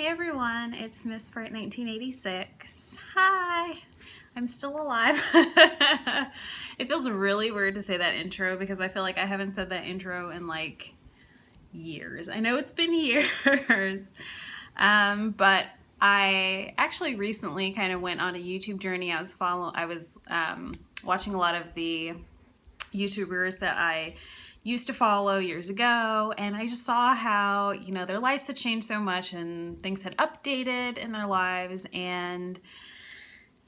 Hey everyone, it's Miss Bright 1986. Hi, I'm still alive. It feels really weird to say that intro because I feel like I haven't said that intro in like years. I know it's been years, but I actually recently kind of went on a YouTube journey. I was watching a lot of the YouTubers that I used to follow years ago, and I just saw how, their lives had changed so much and things had updated in their lives. And,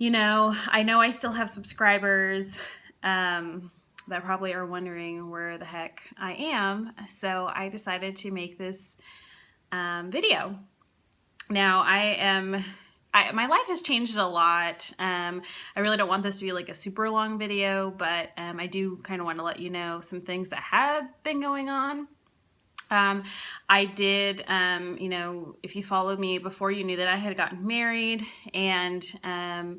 I know I still have subscribers that probably are wondering where the heck I am. So I decided to make this video. Now, my life has changed a lot. I really don't want this to be like a super long video, but I do kind of want to let you know some things that have been going on. I did, if you followed me before, you knew that I had gotten married, and I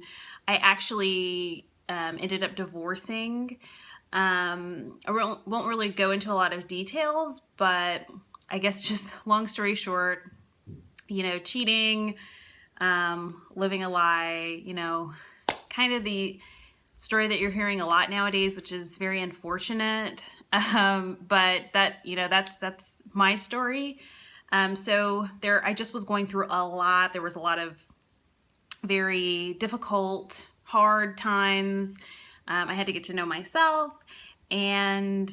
actually ended up divorcing. I won't really go into a lot of details, but I guess just long story short, cheating, living a lie, kind of the story that you're hearing a lot nowadays, which is very unfortunate. But that's my story. I just was going through a lot. There was a lot of very difficult, hard times. I had to get to know myself, and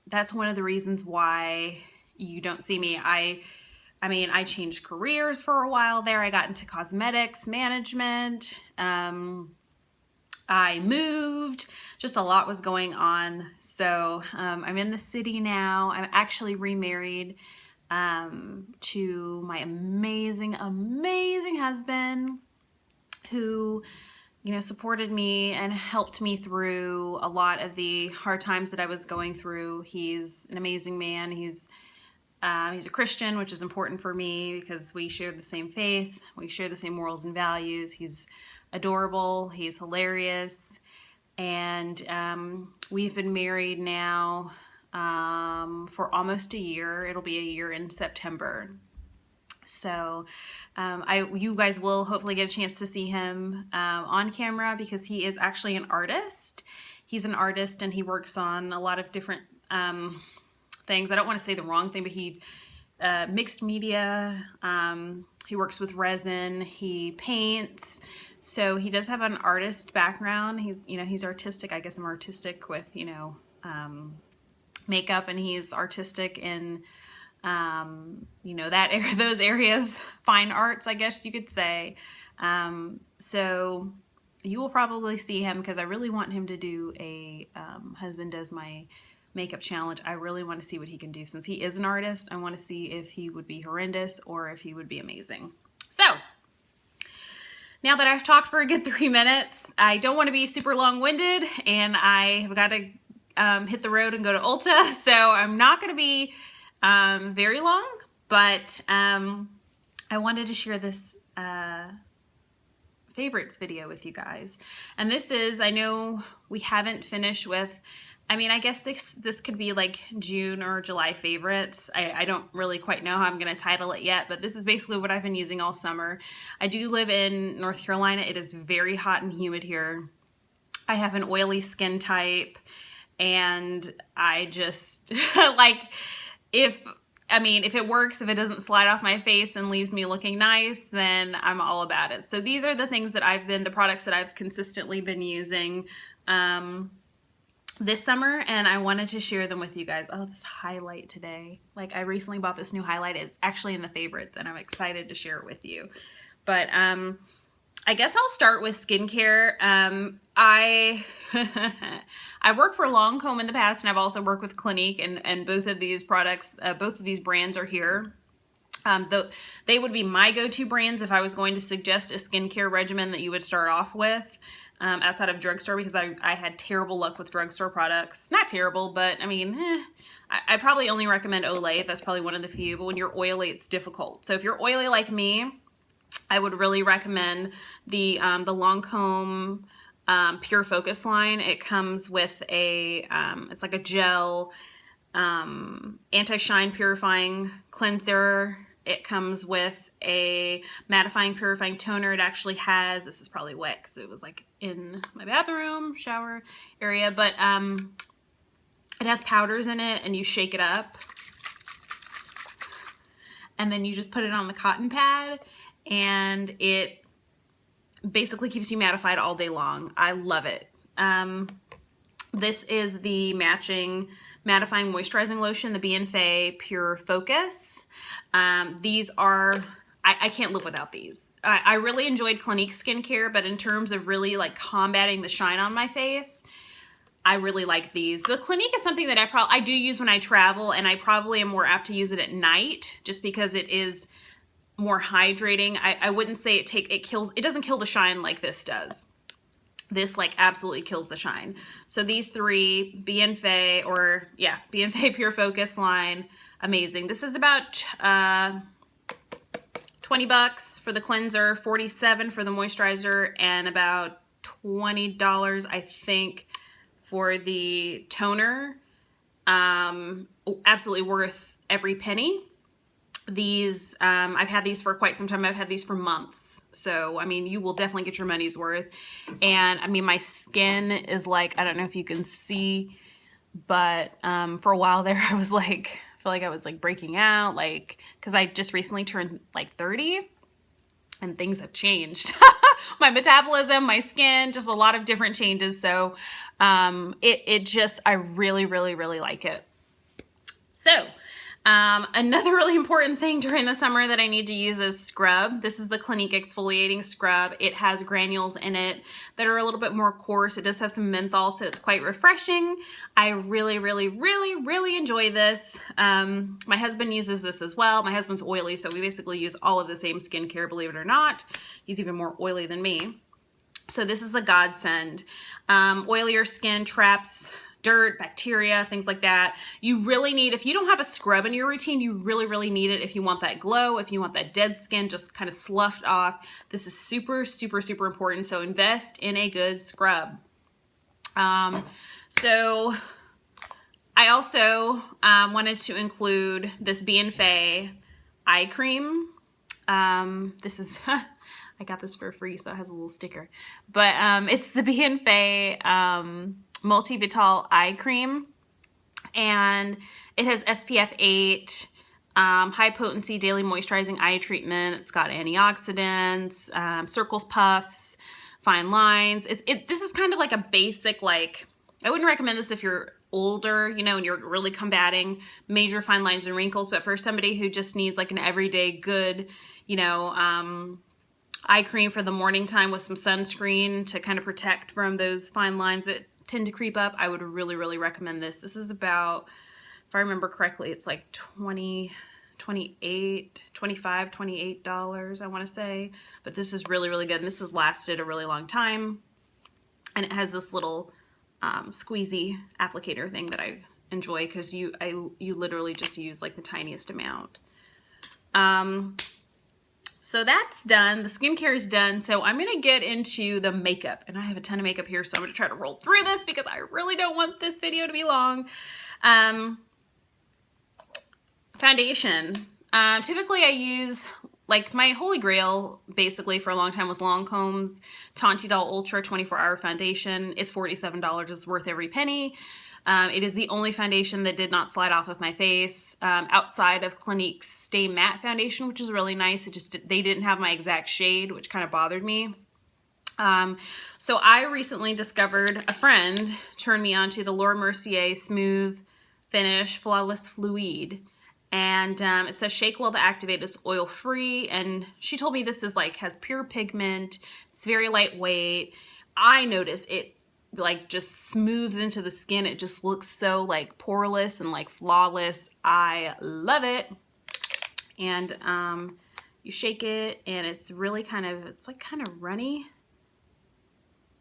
that's one of the reasons why you don't see me. I changed careers for a while there. I got into cosmetics management. I moved. Just a lot was going on. So I'm in the city now. I'm actually remarried to my amazing, amazing husband who, supported me and helped me through a lot of the hard times that I was going through. He's an amazing man. He's a Christian, which is important for me because we share the same faith. We share the same morals and values. He's adorable. He's hilarious. And we've been married now for almost a year. It'll be a year in September. So you guys will hopefully get a chance to see him on camera because he is actually an artist. He's an artist and he works on a lot of different things. I don't want to say the wrong thing, but he mixed media. He works with resin. He paints. So he does have an artist background. He's artistic. I guess I'm artistic with makeup, and he's artistic in those areas, fine arts, I guess you could say. So you will probably see him because I really want him to do a husband does my makeup challenge. I really want to see what he can do. Since he is an artist, I want to see if he would be horrendous or if he would be amazing. So now that I've talked for a good 3 minutes, I don't want to be super long-winded, and I have got to hit the road and go to Ulta. So I'm not going to be very long, but I wanted to share this favorites video with you guys. And this is, I know we haven't finished with, I guess this could be like June or July favorites. I don't really quite know how I'm going to title it yet, but this is basically what I've been using all summer. I do live in North Carolina. It is very hot and humid here. I have an oily skin type, and I just if it works, if it doesn't slide off my face and leaves me looking nice, then I'm all about it. So these are the things that the products that I've consistently been using this summer, and I wanted to share them with you guys. Oh, this highlight today. I recently bought this new highlight. It's actually in the favorites, and I'm excited to share it with you. But I guess I'll start with skincare. I worked for Lancome in the past, and I've also worked with Clinique, and both of these products, both of these brands are here. They would be my go-to brands if I was going to suggest a skincare regimen that you would start off with outside of drugstore, because I had terrible luck with drugstore products. Not terrible, but I probably only recommend Olay. That's probably one of the few, but when you're oily, it's difficult. So if you're oily like me, I would really recommend the Lancome Pure Focus line. It comes with it's like a gel anti-shine purifying cleanser. It comes with a mattifying, purifying toner. It actually has, this is probably wet because it was like in my bathroom, shower area, but it has powders in it, and you shake it up. And then you just put it on the cotton pad, and it basically keeps you mattified all day long. I love it. This is the matching mattifying moisturizing lotion, the BeFae Pure Focus. These are, I can't live without these. I really enjoyed Clinique skincare, but in terms of really like combating the shine on my face, I really like these. The Clinique is something that I do use when I travel, and I probably am more apt to use it at night just because it is more hydrating. I wouldn't say it doesn't kill the shine like this does. This like absolutely kills the shine. So these three, BeFae Pure Focus line, amazing. This is about $20 for the cleanser, $47 for the moisturizer, and about $20, I think, for the toner. Absolutely worth every penny. These, I've had these for quite some time. I've had these for months. So, I mean, you will definitely get your money's worth. And I mean, my skin is like, I don't know if you can see, but for a while there, I was like, I feel like I was like breaking out, like, because I just recently turned like 30 and things have changed. My metabolism, my skin, just a lot of different changes. So I really, really, really like it. So another really important thing during the summer that I need to use is scrub. This is the Clinique exfoliating scrub. It has granules in it that are a little bit more coarse. It does have some menthol, so it's quite refreshing. I really, really, really, really enjoy this. My husband uses this as well. My husband's oily, so we basically use all of the same skincare, believe it or not. He's even more oily than me. So this is a godsend. Oilier skin traps dirt, bacteria, things like that. You really need, if you don't have a scrub in your routine, you really, really need it if you want that glow, if you want that dead skin just kind of sloughed off. This is super, super, super important. So invest in a good scrub. So I also wanted to include this BeFae eye cream. This is, I got this for free, so it has a little sticker. But it's the BeFae Multi-Vital Eye Cream, and it has SPF 8, high potency daily moisturizing eye treatment. It's got antioxidants, circles, puffs, fine lines. This is kind of like a basic, like, I wouldn't recommend this if you're older, you know, and you're really combating major fine lines and wrinkles, but for somebody who just needs like an everyday good, you know, eye cream for the morning time with some sunscreen to kind of protect from those fine lines that tend to creep up, I would really, really recommend this. This is about, if I remember correctly, it's like $25, $28, I want to say. But this is really, really good. And this has lasted a really long time. And it has this little squeezy applicator thing that I enjoy because you literally just use like the tiniest amount. So that's done. The skincare is done. So I'm going to get into the makeup, and I have a ton of makeup here. So I'm going to try to roll through this because I really don't want this video to be long. Foundation. Typically I use, like, my holy grail basically for a long time was Lancome's Tantidal Ultra 24-Hour Foundation. It's $47. It's worth every penny. It is the only foundation that did not slide off of my face outside of Clinique's Stay Matte Foundation, which is really nice. They didn't have my exact shade, which kind of bothered me. So I recently discovered, a friend turned me on to the Laura Mercier Smooth Finish Flawless Fluid. And it says shake well to activate. It's oil free. And she told me this is like, has pure pigment. It's very lightweight. I notice it like just smooths into the skin. It just looks so like poreless and like flawless. I love it. And you shake it and it's really kind of, it's like kind of runny.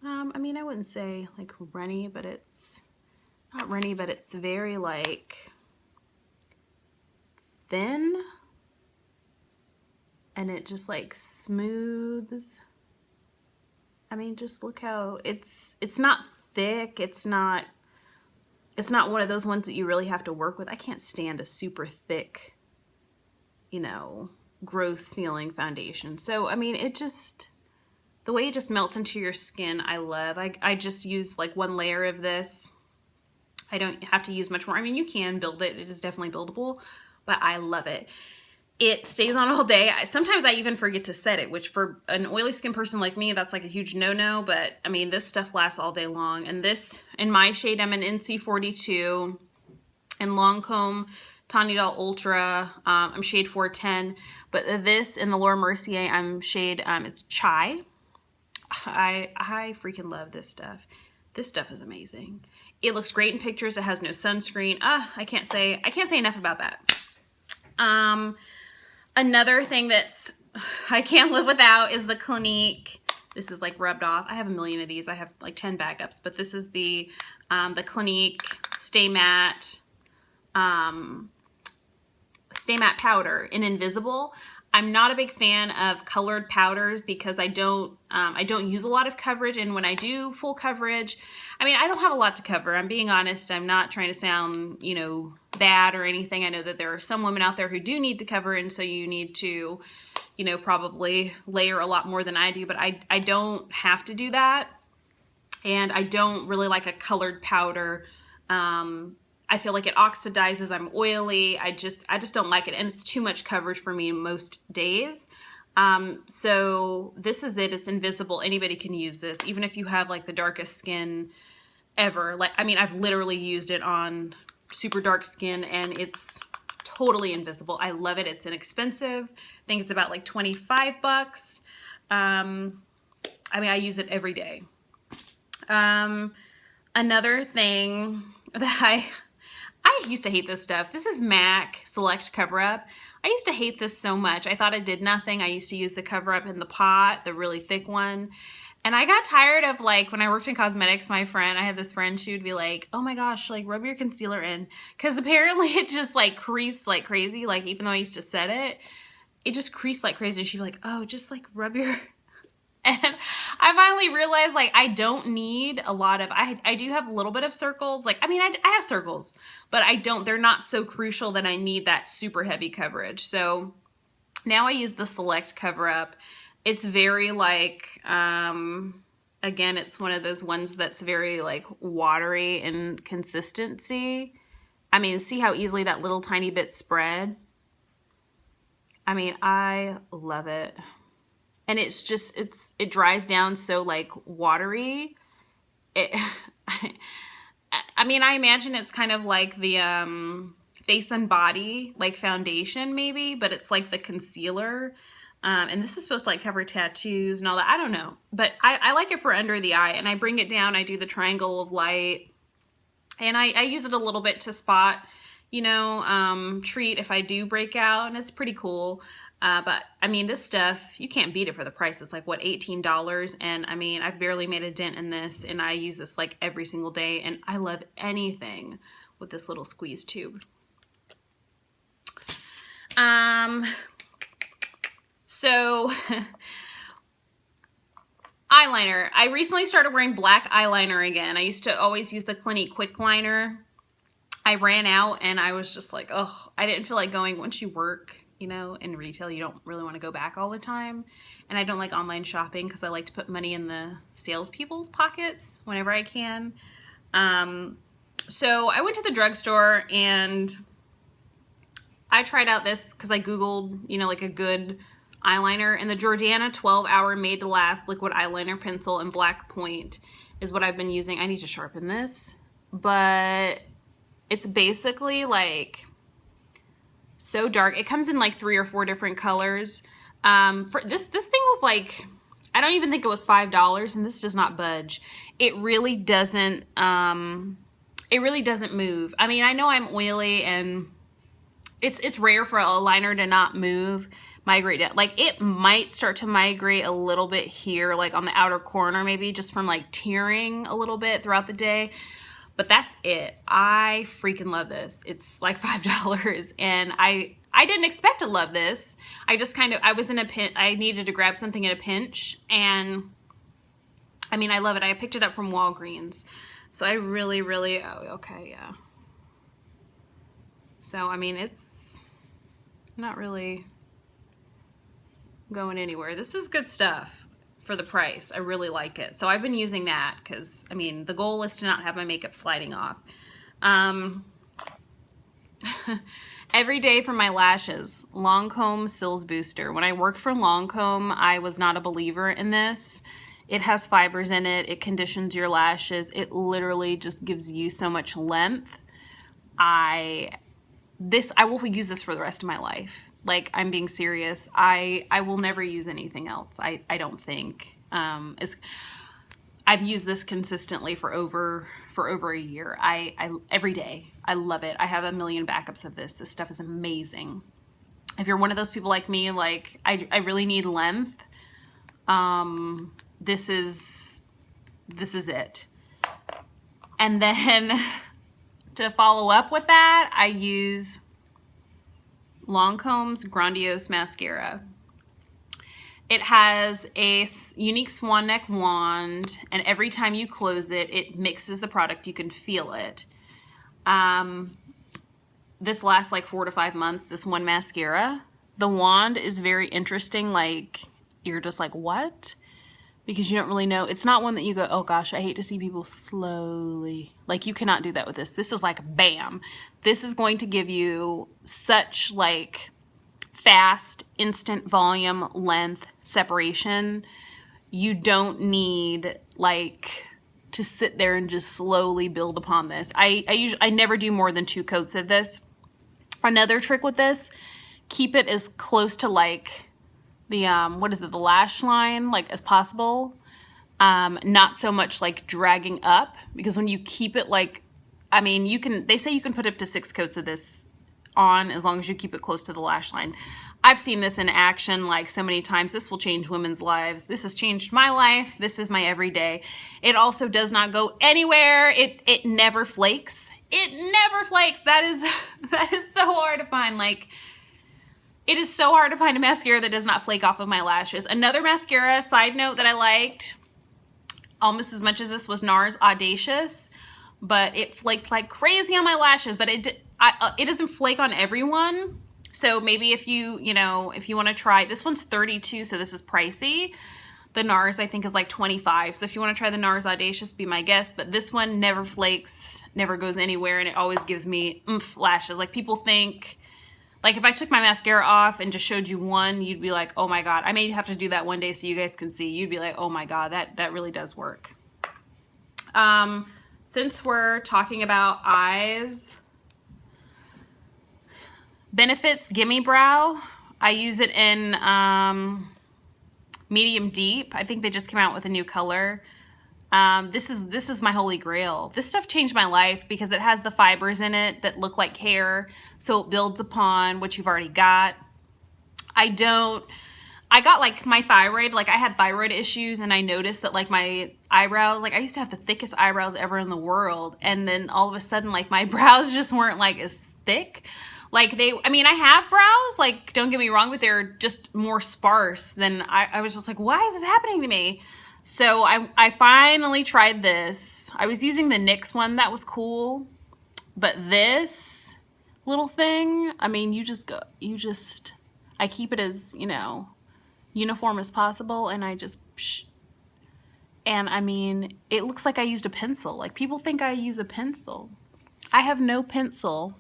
I mean, I wouldn't say like runny, but it's not runny, but it's very like thin, and it just like smooths. I mean, just look how it's not thick. It's not one of those ones that you really have to work with. I can't stand a super thick, you know, gross feeling foundation. So, I mean, the way it just melts into your skin, I love. I just use like one layer of this. I don't have to use much more. I mean, you can build it. It is definitely buildable, but I love it. It stays on all day. Sometimes I even forget to set it, which for an oily skin person like me, that's like a huge no-no. But I mean, this stuff lasts all day long. And this, in my shade, I'm an NC42 in Lancome Tawny Doll Ultra. I'm shade 410. But this in the Laura Mercier, I'm shade, it's Chai. I freaking love this stuff. This stuff is amazing. It looks great in pictures. It has no sunscreen. I can't say enough about that. Another thing that's I can't live without is the Clinique. This is like rubbed off. I have a million of these. I have like 10 backups, but this is the Clinique Stay Matte powder in Invisible. I'm not a big fan of colored powders because I don't use a lot of coverage, and when I do full coverage, I mean, I don't have a lot to cover. I'm being honest. I'm not trying to sound, you know, bad or anything. I know that there are some women out there who do need to cover, and so you need to, you know, probably layer a lot more than I do, but I don't have to do that, and I don't really like a colored powder. I feel like it oxidizes. I'm oily. I just don't like it. And it's too much coverage for me most days. So this is it. It's invisible. Anybody can use this. Even if you have like the darkest skin ever. Like, I mean, I've literally used it on super dark skin and it's totally invisible. I love it. It's inexpensive. I think it's about like 25 bucks. I mean, I use it every day. Another thing that I used to hate this stuff. This is MAC Select Cover Up. I used to hate this so much. I thought it did nothing. I used to use the cover up in the pot, the really thick one. And I got tired of, like, when I worked in cosmetics, I had this friend, she would be like, oh my gosh, like, rub your concealer in. Because apparently it just, like, creased like crazy. Like, even though I used to set it, it just creased like crazy. And she'd be like, oh, just, like, rub your... And I finally realized, like, I don't need a lot of, I do have a little bit of circles. Like, I mean, I have circles, but they're not so crucial that I need that super heavy coverage. So now I use the Select Cover Up. It's very, like, again, it's one of those ones that's very, like, watery in consistency. I mean, see how easily that little tiny bit spread? I mean, I love it. And it's just, it dries down so, like, watery. I mean, I imagine it's kind of like the Face and Body, like, foundation maybe, but it's like the concealer. And this is supposed to, like, cover tattoos and all that. I don't know. But I like it for under the eye. And I bring it down. I do the triangle of light. And I use it a little bit to spot, you know, treat if I do break out. And it's pretty cool. But I mean, this stuff, you can't beat it for the price. It's like, what, $18? And I mean, I've barely made a dent in this, and I use this like every single day, and I love anything with this little squeeze tube. So eyeliner. I recently started wearing black eyeliner again. I used to always use the Clinique Quick Liner. I ran out and I was just like, oh, I didn't feel like going. Once you work, you know, in retail, you don't really want to go back all the time. And I don't like online shopping because I like to put money in the salespeople's pockets whenever I can. So I went to the drugstore and I tried out this because I Googled, you know, like a good eyeliner, and the Jordana 12-hour Made to Last liquid eyeliner pencil in black point is what I've been using. I need to sharpen this, but it's basically like so dark. It comes in like 3 or 4 different colors. For this thing was like, I don't even think it was $5, and this does not budge. It really doesn't move. I mean, I know I'm oily and it's rare for a liner to not migrate down. Like, it might start to migrate a little bit here, like on the outer corner, maybe just from like tearing a little bit throughout the day. But that's it. I freaking love this. It's like $5, and I didn't expect to love this. I just I was in a pinch. I needed to grab something in a pinch, and I mean, I love it. I picked it up from Walgreens. So I really, really, oh, okay, yeah. So, I mean, it's not really, going anywhere. This is good stuff for the price. I really like it. So I've been using that because, I mean, the goal is to not have my makeup sliding off. Every day for my lashes, Lancome Cils Booster. When I worked for Lancome, I was not a believer in this. It has fibers in it. It conditions your lashes. It literally just gives you so much length. I will use this for the rest of my life. Like, I'm being serious. I will never use anything else. I don't think. I've used this consistently for over a year. Every day. I love it. I have a million backups of this. This stuff is amazing. If you're one of those people like me, like I really need length, this is it. And then to follow up with that, I use Lancome's Grandiose Mascara. It has a unique swan neck wand, and every time you close it, it mixes the product. You can feel it. This lasts like 4 to 5 months, this one mascara. The wand is very interesting. Like, you're just like, what? Because you don't really know. It's not one that you go, oh gosh, I hate to see people slowly. Like, you cannot do that with this. This is like, bam. This is going to give you such like fast, instant volume, length, separation. You don't need like to sit there and just slowly build upon this. I never do more than 2 coats of this. Another trick with this, keep it as close to like the the lash line like as possible. Not so much like dragging up, because when you keep it like, I mean, they say you can put up to 6 coats of this on as long as you keep it close to the lash line. I've seen this in action like so many times. This will change women's lives. This has changed my life. This is my everyday. It also does not go anywhere. It never flakes. It never flakes. That is so hard to find. Like, it is so hard to find a mascara that does not flake off of my lashes. Another mascara, side note, that I liked almost as much as this was NARS Audacious, but it flaked like crazy on my lashes. But it doesn't flake on everyone. So maybe if you want to try, this one's $32, so this is pricey. The NARS, I think, is like $25. So if you want to try the NARS Audacious, be my guest. But this one never flakes, never goes anywhere, and it always gives me oomph lashes. Like, people think, like, if I took my mascara off and just showed you one, you'd be like, oh my God. I may have to do that one day so you guys can see. You'd be like, oh my God, that really does work. Since we're talking about eyes, Benefits Gimme Brow. I use it in medium deep. I think they just came out with a new color. This is my holy grail. This stuff changed my life because it has the fibers in it that look like hair, so it builds upon what you've already got. I got like my thyroid, like I had thyroid issues, and I noticed that like my eyebrows, like I used to have the thickest eyebrows ever in the world, and then all of a sudden like my brows just weren't like as thick. Like I have brows, like, don't get me wrong, but they're just more sparse than I was just like, why is this happening to me? So I finally tried this. I was using the NYX one, that was cool. But this little thing, I mean, I keep it as, uniform as possible, and I just, and I mean, it looks like I used a pencil. Like, people think I use a pencil. I have no pencil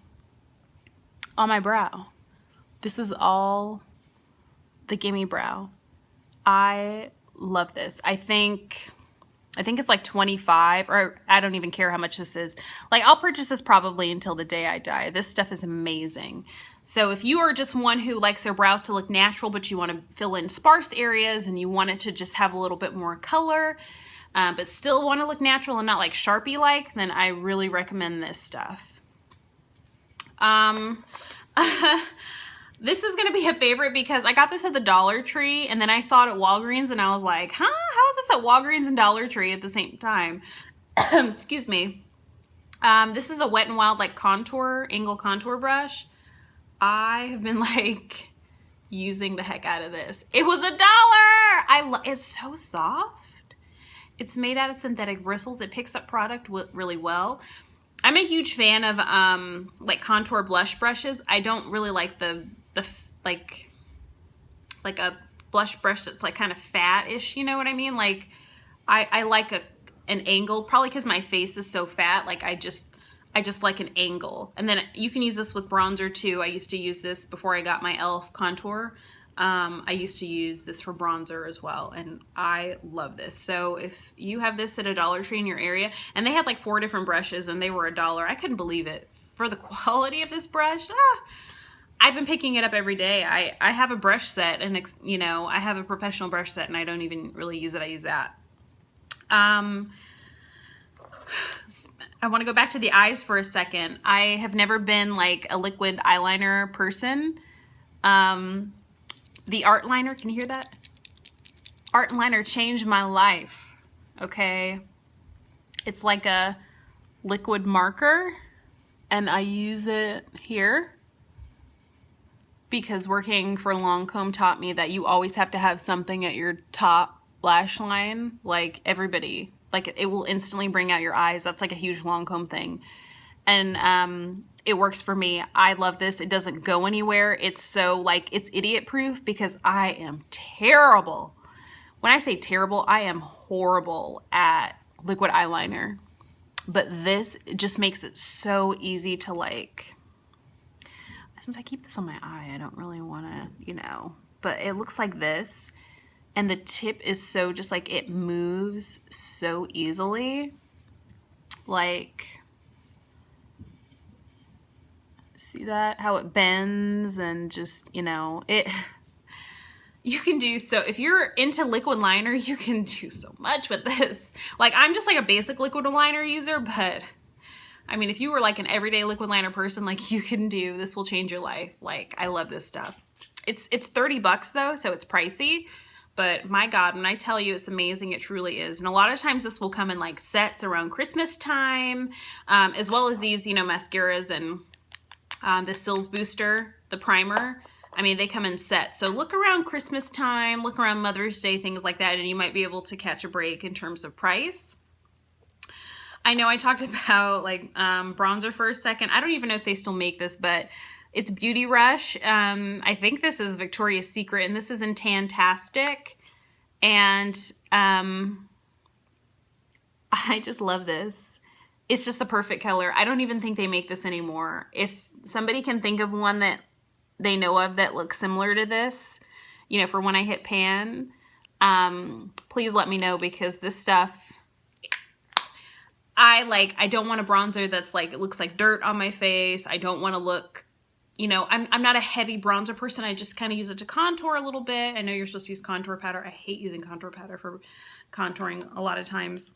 on my brow. This is all the Gimme Brow. I love this. I think it's like $25, or I don't even care how much this is. Like, I'll purchase this probably until the day I die. This stuff is amazing. So if you are just one who likes their brows to look natural, but you want to fill in sparse areas and you want it to just have a little bit more color, but still want to look natural and not like Sharpie-like, then I really recommend this stuff. This is going to be a favorite because I got this at the Dollar Tree, and then I saw it at Walgreens, and I was like, huh? How is this at Walgreens and Dollar Tree at the same time? Excuse me. This is a Wet n Wild like angle contour brush. I have been like using the heck out of this. It was $1. It's so soft. It's made out of synthetic bristles. It picks up product really well. I'm a huge fan of like contour blush brushes. I don't really like the like a blush brush that's like kind of fat-ish, you know what I mean? Like I like an angle, probably because my face is so fat. Like I just like an angle. And then you can use this with bronzer too. I used to use this before I got my e.l.f. contour. I used to use this for bronzer as well, and I love this. So if you have this at a Dollar Tree in your area, and they had like 4 different brushes and they were $1, I couldn't believe it for the quality of this brush. I've been picking it up every day. I have a brush set, and you know, I have a professional brush set, and I don't even really use it. I use that. I want to go back to the eyes for a second. I have never been like a liquid eyeliner person. The art liner, can you hear that? Art liner changed my life, okay? It's like a liquid marker, and I use it here because working for Lancome taught me that you always have to have something at your top lash line. Like everybody, like it will instantly bring out your eyes. That's like a huge Lancome thing. And it works for me. I love this. It doesn't go anywhere. It's so like, it's idiot proof because I am terrible. When I say terrible, I am horrible at liquid eyeliner. But this just makes it so easy to like, since I keep this on my eye, I don't really want to, you know, but it looks like this. And the tip is so just like, it moves so easily. Like, see that? How it bends and just, you know, you can do so, if you're into liquid liner, you can do so much with this. Like, I'm just like a basic liquid liner user, but I mean, if you were like an everyday liquid liner person, like you can do, this will change your life. Like, I love this stuff. It's $30 though, so it's pricey. But my God, when I tell you it's amazing, it truly is. And a lot of times this will come in like sets around Christmas time, as well as these, you know, mascaras and the Cils Booster, the primer. I mean, they come in sets. So look around Christmas time, look around Mother's Day, things like that, and you might be able to catch a break in terms of price. I know I talked about like bronzer for a second. I don't even know if they still make this, but it's Beauty Rush. I think this is Victoria's Secret, and this is in Tantastic. And I just love this. It's just the perfect color. I don't even think they make this anymore. If somebody can think of one that they know of that looks similar to this, you know, for when I hit pan, please let me know, because this stuff, I don't want a bronzer that's like, it looks like dirt on my face. I don't want to look, you know, I'm not a heavy bronzer person. I just kind of use it to contour a little bit. I know you're supposed to use contour powder. I hate using contour powder for contouring a lot of times.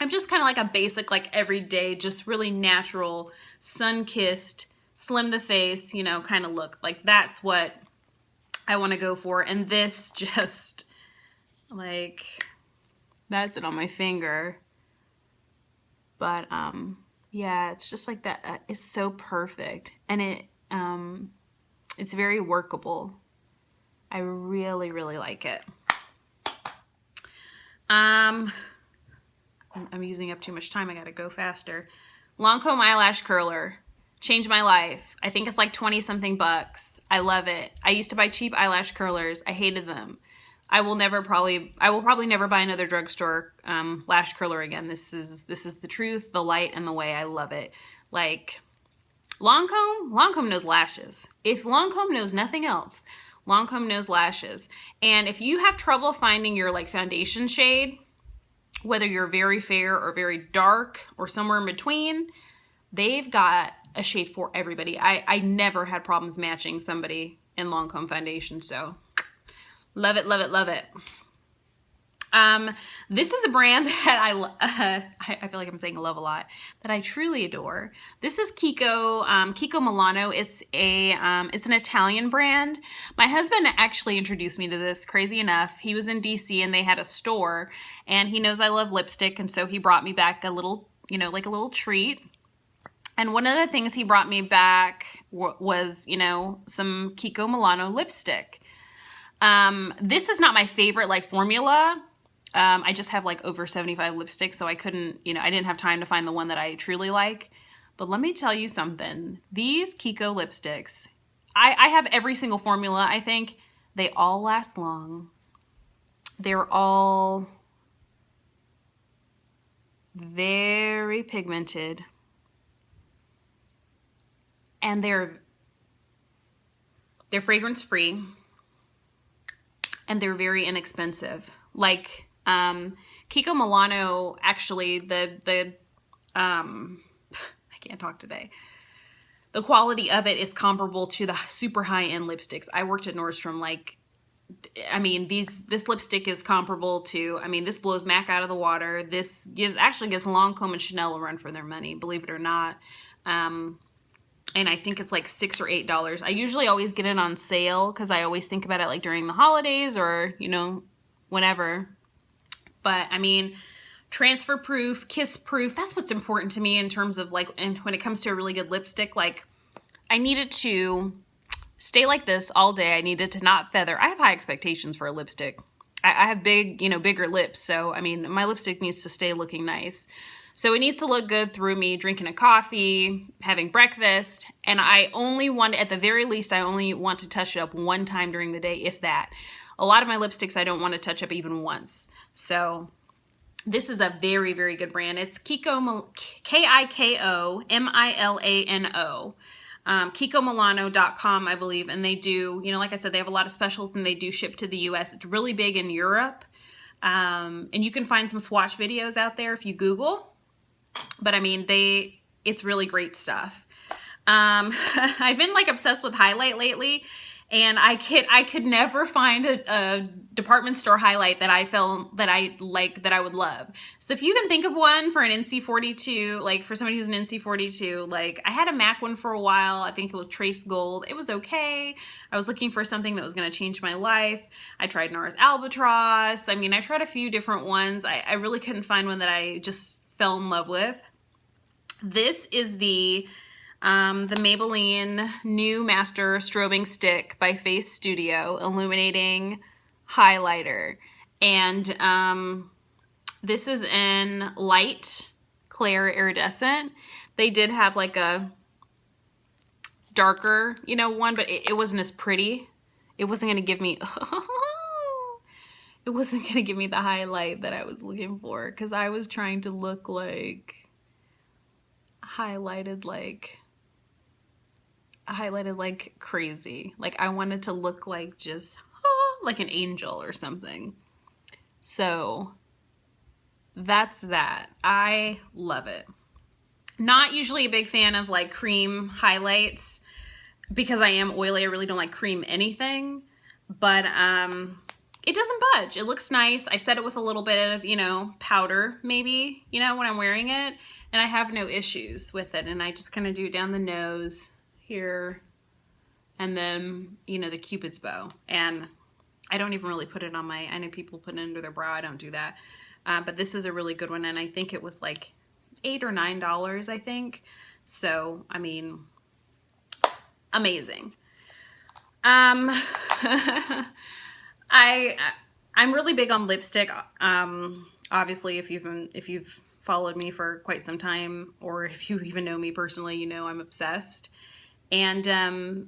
I'm just kind of like a basic, like everyday, just really natural, sun-kissed, slim the face, you know, kind of look. Like that's what I want to go for. And this just like, that's it on my finger. But yeah, it's just like that. It's so perfect. And it's very workable. I really, really like it. I'm using up too much time. I gotta go faster. Lancome eyelash curler changed my life. I think it's like 20 something bucks. I love it. I used to buy cheap eyelash curlers. I hated them. I will probably never buy another drugstore lash curler again. This is the truth, the light, and the way. I love it. Like Lancome knows lashes. If Lancome knows nothing else, Lancome knows lashes. And if you have trouble finding your like foundation shade, whether you're very fair or very dark or somewhere in between, they've got a shade for everybody. I never had problems matching somebody in Lancome foundation, so love it, love it, love it. This is a brand that I feel like I'm saying love a lot, that I truly adore. This is Kiko Milano. It's an Italian brand. My husband actually introduced me to this, crazy enough. He was in DC and they had a store, and he knows I love lipstick, and so he brought me back a little, you know, like a little treat. And one of the things he brought me back was, you know, some Kiko Milano lipstick. This is not my favorite like formula. I just have like over 75 lipsticks, so I couldn't, you know, I didn't have time to find the one that I truly like. But let me tell you something. These Kiko lipsticks, I have every single formula, I think. They all last long. They're all very pigmented. And they're fragrance free. And they're very inexpensive. Like Kiko Milano, actually, I can't talk today. The quality of it is comparable to the super high-end lipsticks. I worked at Nordstrom. Like, I mean, this lipstick is comparable to, I mean, this blows MAC out of the water. This actually gives Lancome and Chanel a run for their money, believe it or not. And I think it's like $6 or $8. I usually always get it on sale because I always think about it like during the holidays or, you know, whenever. But I mean, transfer proof, kiss proof, that's what's important to me in terms of like, and when it comes to a really good lipstick, like I need it to stay like this all day. I need it to not feather. I have high expectations for a lipstick. I have big, you know, bigger lips. So, I mean, my lipstick needs to stay looking nice. So it needs to look good through me drinking a coffee, having breakfast. And I only want, at the very least, I only want to touch it up one time during the day, if that. A lot of my lipsticks, I don't want to touch up even once. So this is a very, very good brand. It's Kiko, K-I-K-O-M-I-L-A-N-O. KikoMilano.com, I believe. And they do, you know, like I said, they have a lot of specials and they do ship to the US. It's really big in Europe. And you can find some swatch videos out there if you Google. But I mean, it's really great stuff. I've been like obsessed with highlight lately, and I could never find a department store highlight that I felt that I like, that I would love. So if you can think of one for an NC42, like for somebody who's an NC42, like I had a MAC one for a while. I think it was Trace Gold. It was okay. I was looking for something that was going to change my life. I tried NARS Albatross. I mean, I tried a few different ones. I really couldn't find one that I just fell in love with. This is the Maybelline New Master Strobing Stick by Face Studio Illuminating Highlighter. And this is in Light Clair Iridescent. They did have like a darker, you know, one, but it wasn't as pretty. It wasn't going to give me... it wasn't going to give me the highlight that I was looking for, because I was trying to look like highlighted like crazy. Like I wanted to look like just like an angel or something. So that's that. I love it. Not usually a big fan of like cream highlights because I am oily. I really don't like cream anything, but it doesn't budge. It looks nice. I set it with a little bit of, you know, powder maybe, you know, when I'm wearing it, and I have no issues with it. And I just kind of do it down the nose here, and then, you know, the Cupid's bow. And I don't even really put it on I know people put it under their brow. I don't do that. But this is a really good one, and I think it was like $8 or $9, I think. So, I mean, amazing. I'm really big on lipstick. Obviously, if you've followed me for quite some time, or if you even know me personally, you know I'm obsessed. And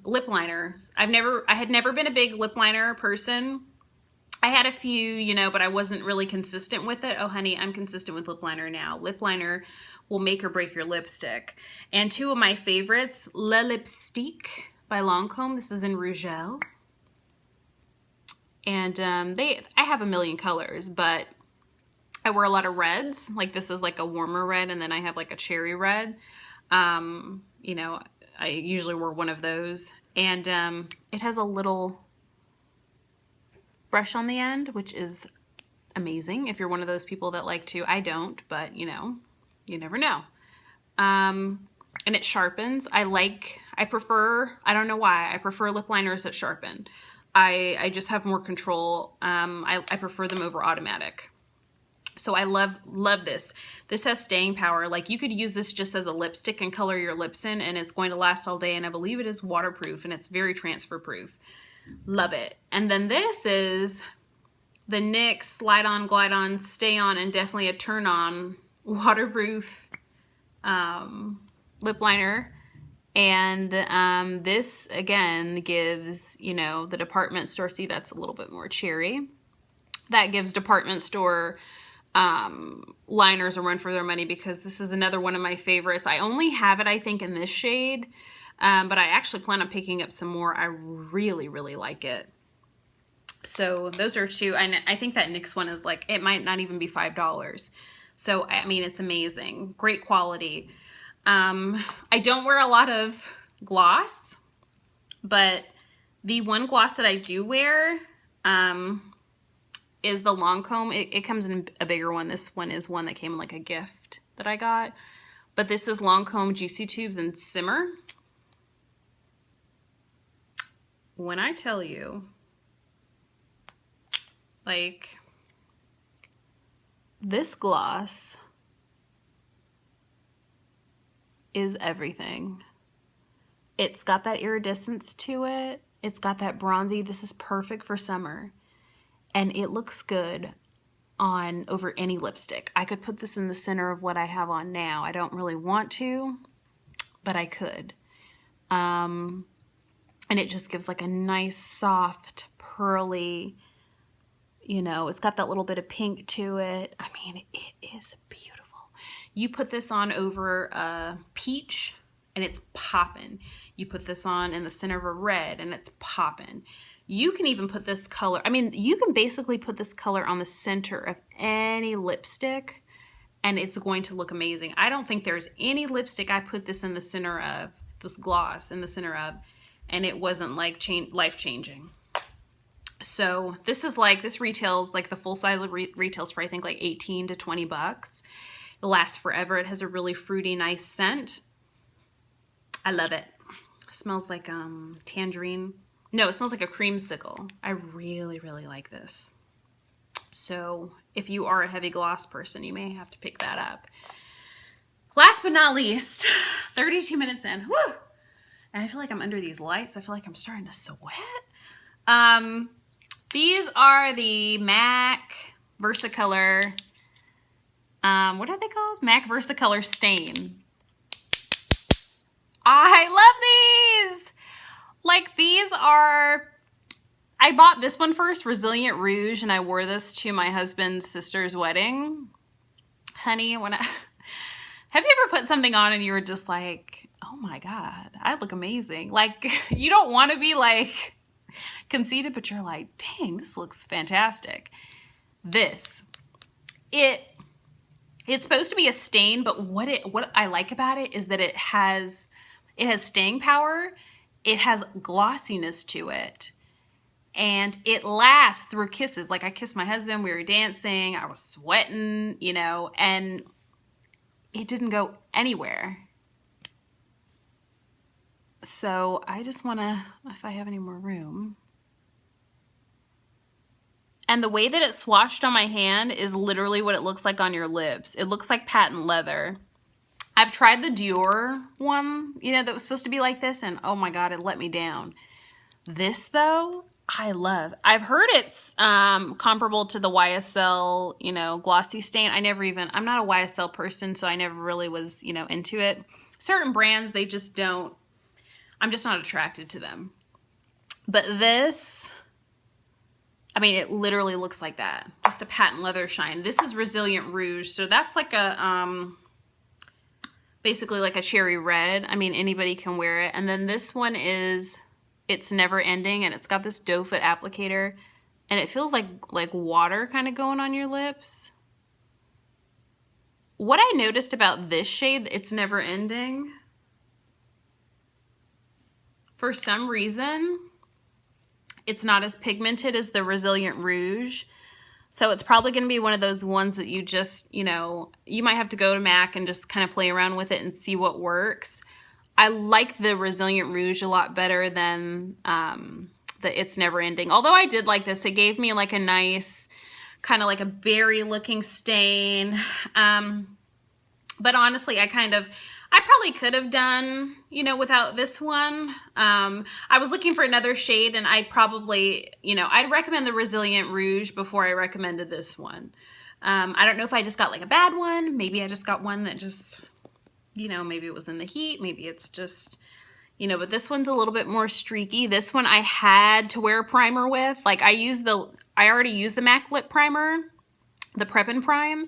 lip liners. I had never been a big lip liner person. I had a few, you know, but I wasn't really consistent with it. Oh, honey, I'm consistent with lip liner now. Lip liner will make or break your lipstick. And two of my favorites, Le Lipstick by Lancome. This is in Rougel. And I have a million colors, but I wear a lot of reds. Like this is like a warmer red, and then I have like a cherry red. You know, I usually wear one of those. And it has a little brush on the end, which is amazing if you're one of those people that like to. I don't, but you know, you never know. And it sharpens. I prefer, I don't know why, I prefer lip liners that sharpen. I just have more control. I prefer them over automatic. So I love this. This has staying power. Like you could use this just as a lipstick and color your lips in, and it's going to last all day. And I believe it is waterproof, and it's very transfer proof. Love it. And then this is the NYX Slide On, Glide On, Stay On, and definitely a Turn On waterproof lip liner. And this, again, gives, you know, the department store, see, that's a little bit more cherry. That gives department store liners a run for their money, because this is another one of my favorites. I only have it, I think, in this shade, but I actually plan on picking up some more. I really, really like it. So those are two. And I think that NYX one is like, it might not even be $5. So, I mean, it's amazing. Great quality. I don't wear a lot of gloss, but the one gloss that I do wear is the Lancome. It comes in a bigger one. This one is one that came in like a gift that I got. But this is Lancome Juicy Tubes and Simmer. When I tell you, like, this gloss is everything. It's got that iridescence to it. It's got that bronzy. This is perfect for summer. And it looks good on over any lipstick. I could put this in the center of what I have on now. I don't really want to, but I could. And it just gives like a nice, soft, pearly, you know, it's got that little bit of pink to it. I mean, it is beautiful. You put this on over a peach and it's popping. You put this on in the center of a red and it's popping. You can even put this color, I mean, you can basically put this color on the center of any lipstick and it's going to look amazing. I don't think there's any lipstick I put this in the center of, this gloss in the center of, and it wasn't like life-changing. So this is like, this retails, like the full size retails for I think like 18 to 20 bucks. It lasts forever. It has a really fruity, nice scent. I love it. It smells like tangerine. No, it smells like a creamsicle. I really, really like this. So if you are a heavy gloss person, you may have to pick that up. Last but not least, 32 minutes in. Woo! And I feel like I'm under these lights. I feel like I'm starting to sweat. These are the MAC Versacolor, what are they called? MAC Versacolor Stain. I love these! Like, these are, I bought this one first, Resilient Rouge, and I wore this to my husband's sister's wedding. Honey, when have you ever put something on and you were just like, oh my God, I look amazing. Like, you don't want to be like conceited, but you're like, dang, this looks fantastic. This, it's supposed to be a stain, but what I like about it is that it has staying power. It has glossiness to it. And it lasts through kisses. Like, I kissed my husband, we were dancing, I was sweating, you know, and it didn't go anywhere. So I just want to, if I have any more room. And the way that it swatched on my hand is literally what it looks like on your lips. It looks like patent leather. I've tried the Dior one, you know, that was supposed to be like this, and oh my God, it let me down. This though, I love. I've heard it's comparable to the YSL, you know, glossy stain. I'm not a YSL person, so I never really was, you know, into it. Certain brands, they just don't, I'm just not attracted to them. But this, I mean, it literally looks like that. Just a patent leather shine. This is Resilient Rouge, so that's like a, basically like a cherry red. I mean, anybody can wear it. And then this one is, it's Never Ending, and it's got this doe foot applicator, and it feels like water kind of going on your lips. What I noticed about this shade, It's Never Ending, for some reason, it's not as pigmented as the Resilient Rouge. So it's probably going to be one of those ones that you just, you know, you might have to go to MAC and just kind of play around with it and see what works. I like the Resilient Rouge a lot better than the It's Never Ending. Although I did like this. It gave me like a nice, kind of like a berry looking stain. But honestly, I probably could have done, you know, without this one. I was looking for another shade, and I'd probably, you know, I'd recommend the Resilient Rouge before I recommended this one. I don't know if I just got like a bad one. Maybe I just got one that just, you know, maybe it was in the heat. Maybe it's just you know, but this one's a little bit more streaky. This one I had to wear a primer with. Like I already used the MAC lip primer, the Prep and Prime,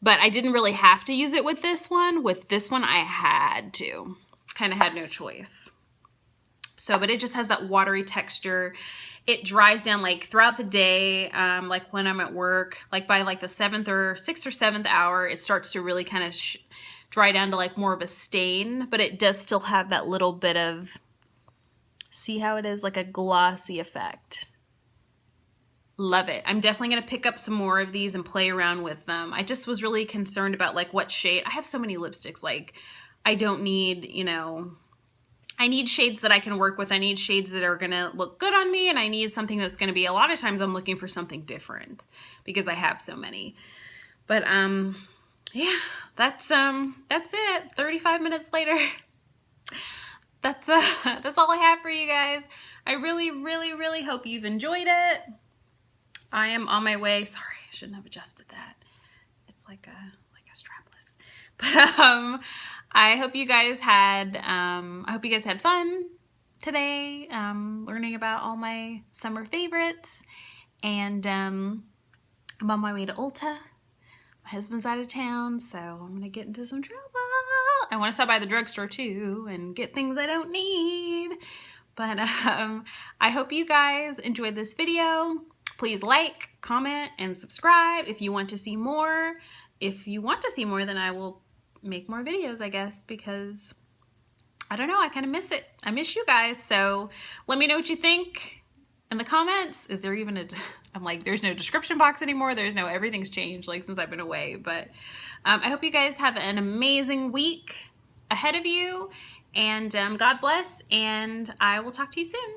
but I didn't really have to use it with this one. With this one, I had to. Kind of had no choice. So, but it just has that watery texture. It dries down like throughout the day, like when I'm at work, like by like the 6th or 7th hour, it starts to really kind of dry down to like more of a stain, but it does still have that little bit of, see how it is, like a glossy effect. Love it. I'm definitely going to pick up some more of these and play around with them. I just was really concerned about like what shade. I have so many lipsticks, like I don't need, you know, I need shades that I can work with. I need shades that are going to look good on me, and I need something that's going to be, a lot of times I'm looking for something different because I have so many. But yeah, that's it. 35 minutes later. That's all I have for you guys. I really, really, really hope you've enjoyed it. I am on my way. Sorry, I shouldn't have adjusted that. It's like a strapless. But I hope you guys had fun today, learning about all my summer favorites. And I'm on my way to Ulta. My husband's out of town, so I'm gonna get into some trouble. I want to stop by the drugstore too and get things I don't need. But I hope you guys enjoyed this video. Please like, comment, and subscribe if you want to see more. If you want to see more, then I will make more videos, I guess, because I don't know, I kind of miss it. I miss you guys. So let me know what you think in the comments. Is there even I'm like, there's no description box anymore. There's no, everything's changed like since I've been away. But I hope you guys have an amazing week ahead of you, and God bless, and I will talk to you soon.